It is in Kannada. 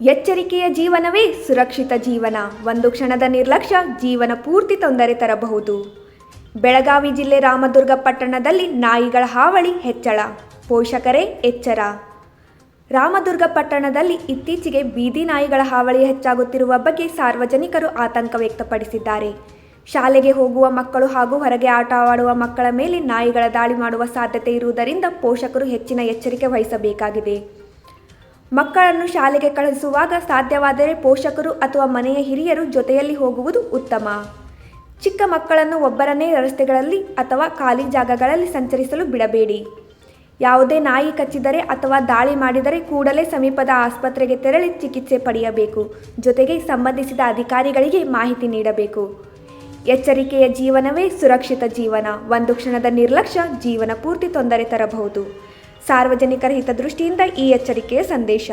ಎಚ್ಚರಿಕೆಯ ಜೀವನವೇ ಸುರಕ್ಷಿತ ಜೀವನ. ಒಂದು ಕ್ಷಣದ ನಿರ್ಲಕ್ಷ್ಯ ಜೀವನ ಪೂರ್ತಿ ತೊಂದರೆ ತರಬಹುದು. ಬೆಳಗಾವಿ ಜಿಲ್ಲೆ ರಾಮದುರ್ಗ ಪಟ್ಟಣದಲ್ಲಿ ನಾಯಿಗಳ ಹಾವಳಿ ಹೆಚ್ಚಳ. ಪೋಷಕರೇ ಎಚ್ಚರ. ರಾಮದುರ್ಗ ಪಟ್ಟಣದಲ್ಲಿ ಇತ್ತೀಚೆಗೆ ಬೀದಿ ನಾಯಿಗಳ ಹಾವಳಿ ಹೆಚ್ಚಾಗುತ್ತಿರುವ ಬಗ್ಗೆ ಸಾರ್ವಜನಿಕರು ಆತಂಕ ವ್ಯಕ್ತಪಡಿಸಿದ್ದಾರೆ. ಶಾಲೆಗೆ ಹೋಗುವ ಮಕ್ಕಳು ಹಾಗೂ ಹೊರಗೆ ಆಟವಾಡುವ ಮಕ್ಕಳ ಮೇಲೆ ನಾಯಿಗಳ ದಾಳಿ ಮಾಡುವ ಸಾಧ್ಯತೆ ಇರುವುದರಿಂದ ಪೋಷಕರು ಹೆಚ್ಚಿನ ಎಚ್ಚರಿಕೆ ವಹಿಸಬೇಕಾಗಿದೆ. ಮಕ್ಕಳನ್ನು ಶಾಲೆಗೆ ಕಳುಹಿಸುವಾಗ ಸಾಧ್ಯವಾದರೆ ಪೋಷಕರು ಅಥವಾ ಮನೆಯ ಹಿರಿಯರು ಜೊತೆಯಲ್ಲಿ ಹೋಗುವುದು ಉತ್ತಮ. ಚಿಕ್ಕ ಮಕ್ಕಳನ್ನು ಒಬ್ಬರನ್ನೇ ರಸ್ತೆಗಳಲ್ಲಿ ಅಥವಾ ಖಾಲಿ ಜಾಗಗಳಲ್ಲಿ ಸಂಚರಿಸಲು ಬಿಡಬೇಡಿ. ಯಾವುದೇ ನಾಯಿ ಕಚ್ಚಿದರೆ ಅಥವಾ ದಾಳಿ ಮಾಡಿದರೆ ಕೂಡಲೇ ಸಮೀಪದ ಆಸ್ಪತ್ರೆಗೆ ತೆರಳಿ ಚಿಕಿತ್ಸೆ ಪಡೆಯಬೇಕು. ಜೊತೆಗೆ ಸಂಬಂಧಿಸಿದ ಅಧಿಕಾರಿಗಳಿಗೆ ಮಾಹಿತಿ ನೀಡಬೇಕು. ಎಚ್ಚರಿಕೆಯ ಜೀವನವೇ ಸುರಕ್ಷಿತ ಜೀವನ. ಒಂದು ಕ್ಷಣದ ನಿರ್ಲಕ್ಷ್ಯ ಜೀವನ ಪೂರ್ತಿ ತೊಂದರೆ ತರಬಹುದು. ಸಾರ್ವಜನಿಕರ ಹಿತದೃಷ್ಟಿಯಿಂದ ಈ ಎಚ್ಚರಿಕೆಯ ಸಂದೇಶ.